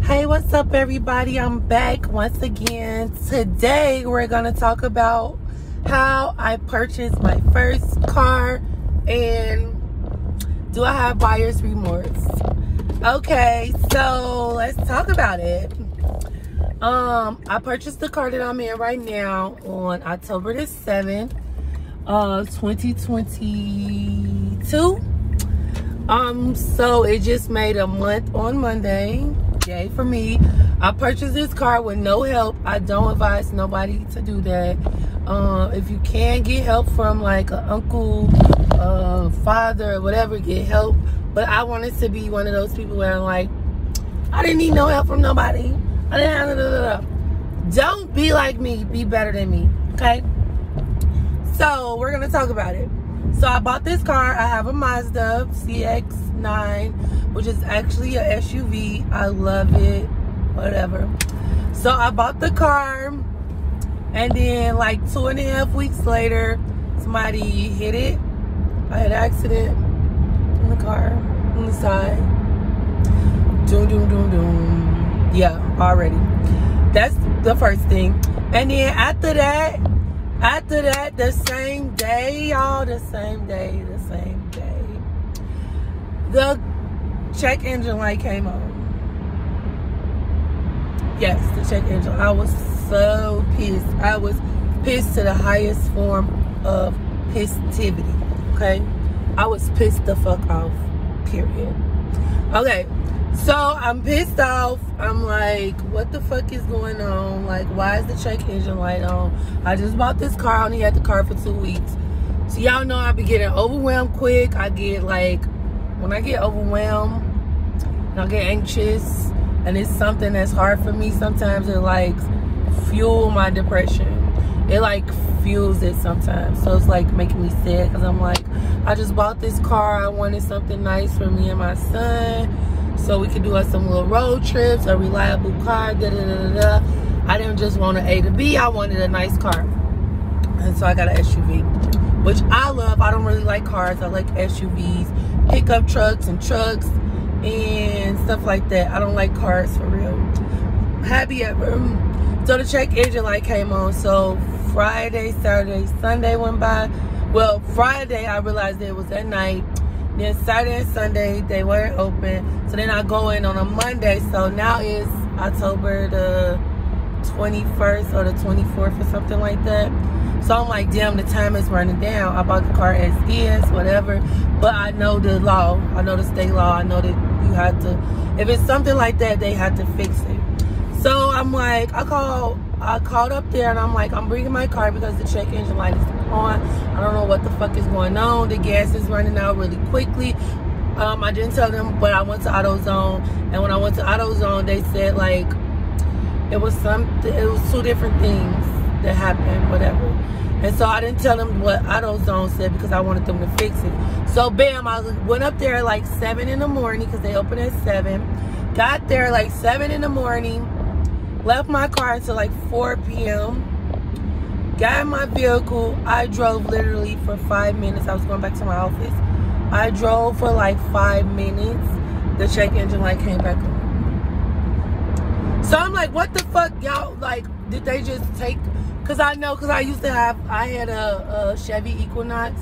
Hey, what's up everybody? I'm back once again. Today we're gonna talk about how I purchased my first car and do I have buyer's remorse. Okay, so let's talk about it. I purchased the car that I'm in right now on October the 7th, 2022. So it just made a month on Monday. Yay for me. I purchased this car with no help. I don't advise nobody to do that. If you can get help from like an uncle, father, or whatever, get help. But I wanted to be one of those people where I'm like, I didn't need no help from nobody. I didn't have Don't be like me. Be better than me. Okay? So we're gonna talk about it. So I bought this car. I have a Mazda CX-9, which is actually a SUV. I love it. Whatever. So I bought the car, and then like 2.5 weeks later, somebody hit it. I had an accident in the car on the side. Doom, doom, doom, doom. Yeah, already. That's the first thing. And then after that, the same day, y'all, the same day, the check engine light came on. Yes, the check engine. I was so pissed. I was pissed to the highest form of pisstivity, okay? I was pissed the fuck off, period. Okay, so I'm pissed off. I'm like, what the fuck is going on? Like, why is the check engine light on? I just bought this car. I only had the car for 2 weeks. So y'all know I be getting overwhelmed quick. I get like, when I get overwhelmed and I get anxious and it's something that's hard for me, sometimes it like fuel my depression. It like fuels it sometimes. So it's like making me sad because I'm like, I just bought this car. I wanted something nice for me and my son, so we could do some little road trips, a reliable car, I didn't just want an A to B, I wanted a nice car. And so I got an SUV, which I love. I don't really like cars. I like SUVs, pickup trucks and stuff like that. I don't like cars for real. Happy ever. So the check engine light came on. So Friday, Saturday, Sunday went by. Well, Friday I realized it was at night. Then Saturday and Sunday, they weren't open. So then I go in on a Monday. So now it's October the 21st or the 24th or something like that. So I'm like, damn, the time is running down. I bought the car as is, whatever. But I know the law. I know the state law. I know that you have to, if it's something like that, they have to fix it. So I'm like, I called up there and I'm like, I'm bringing my car because the check engine light is on. I don't know what the fuck is going on. The gas is running out really quickly. I didn't tell them, but I went to AutoZone, and when I went to AutoZone, they said like it was two different things that happened, whatever. And so I didn't tell them what AutoZone said because I wanted them to fix it. So bam, I went up there at like 7 in the morning because they open at 7. Got there like 7 in the morning. Left my car until like 4 p.m. Got in my vehicle. I drove literally for 5 minutes. I was going back to my office. I drove for like 5 minutes. The check engine light came back on. So I'm like, what the fuck, y'all? Like, did they just take? Cause I know, cause I had a Chevy Equinox,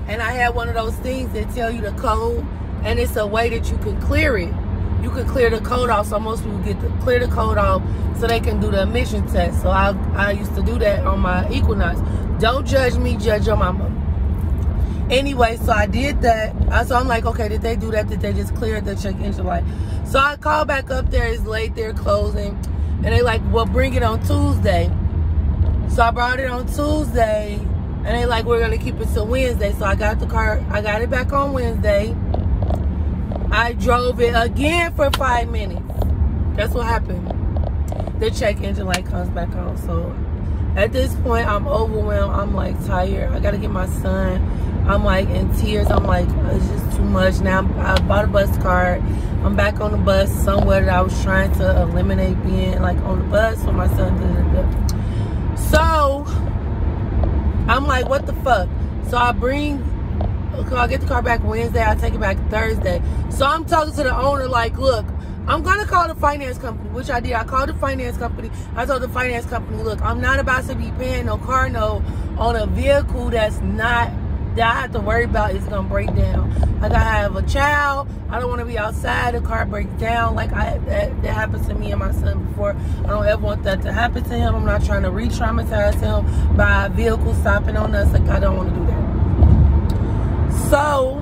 and I had one of those things that tell you the code, and it's a way that you can clear it. You can clear the code off, so most people get to clear the code off so they can do the emission test. So I used to do that on my Equinox. Don't judge me, judge your mama. Anyway, so I did that. So I'm like, okay, did they do that? Did they just clear the check engine light? So I called back up there. It's late, they're closing, and they like, well, bring it on Tuesday. So I brought it on Tuesday, and they like, we're gonna keep it till Wednesday. So I got the car, I got it back on Wednesday. I drove it again for 5 minutes. That's what happened. The check engine light comes back on. So at this point, I'm overwhelmed. I'm like tired. I gotta get my son. I'm like in tears. I'm like, it's just too much. Now I bought a bus card. I'm back on the bus somewhere that I was trying to eliminate being like on the bus with my son. So I'm like, what the fuck? So I get the car back Wednesday. I take it back Thursday. So I'm talking to the owner like, look, I'm going to call the finance company, which I did. I called the finance company. I told the finance company, look, I'm not about to be paying no car note on a vehicle that I have to worry about is going to break down. Like, I have a child. I don't want to be outside. The car breaks down. Like, that happened to me and my son before. I don't ever want that to happen to him. I'm not trying to re-traumatize him by a vehicle stopping on us. Like, I don't want to do that. So,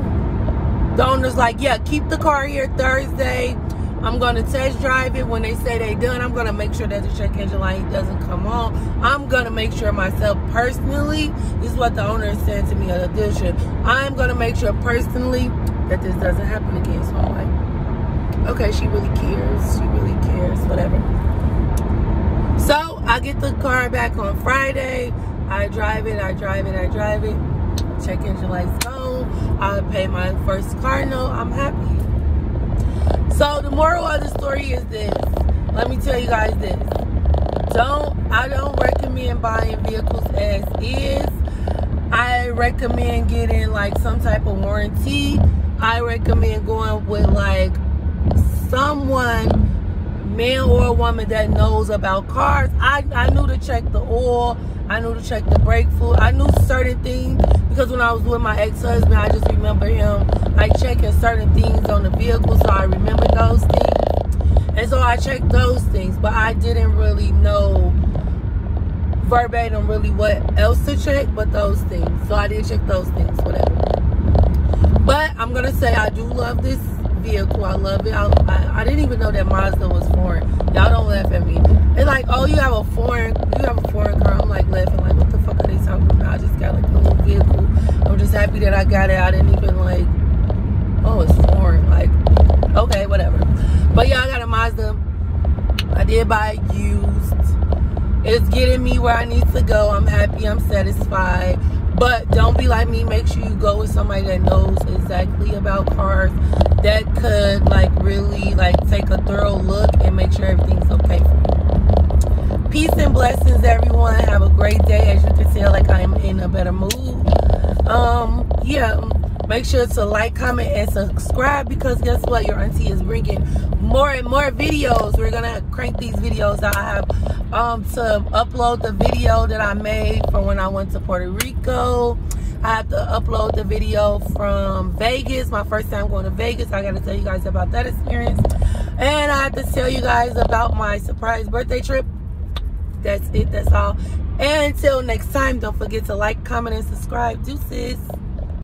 the owner's like, yeah, keep the car here Thursday. I'm going to test drive it. When they say they're done, I'm going to make sure that the check engine light doesn't come on. I'm going to make sure myself personally, this is what the owner is saying to me at the dealership, I'm going to make sure personally that this doesn't happen again. So I'm like, okay, she really cares. She really cares, whatever. So I get the car back on Friday. I drive it. Check engine light's gone. I pay my first car note. I'm happy. So the moral of the story is this. Let me tell you guys this. I don't recommend buying vehicles as is. I recommend getting like some type of warranty. I recommend going with like someone, man or a woman, that knows about cars. I knew to check the oil. I knew to check the brake fluid. I knew certain things because when I was with my ex-husband, I just remember him like checking certain things on the vehicle, so I remember those things. And so I checked those things, but I didn't really know verbatim really what else to check but those things. So I did check those things, whatever. But I'm gonna say I do love this vehicle. I love it. I didn't even know that Mazda was foreign. Y'all don't laugh at me. It's like, oh, you have a foreign car. I'm like laughing, like, what the fuck are they talking about? I just got like a little vehicle. I'm just happy that I got it. I didn't even like, oh, it's foreign. Like, okay, whatever. But yeah, I got a Mazda. I did buy it used. It's getting me where I need to go. I'm happy. I'm satisfied. But don't be like me. Make sure you go with somebody that knows exactly about cars, that could like really like take a thorough look and make sure everything's okay for you. Peace and blessings, everyone. Have a great day. As you can tell, like, I'm in a better mood. Yeah, make sure to like, comment, and subscribe, because guess what? Your auntie is bringing more and more videos. We're gonna crank these videos out. I have to upload the video that I made from when I went to Puerto Rico. I have to upload the video from Vegas, my first time going to Vegas. I got to tell you guys about that experience. And I have to tell you guys about my surprise birthday trip. That's it. That's all. And until next time, don't forget to like, comment, and subscribe. Deuces.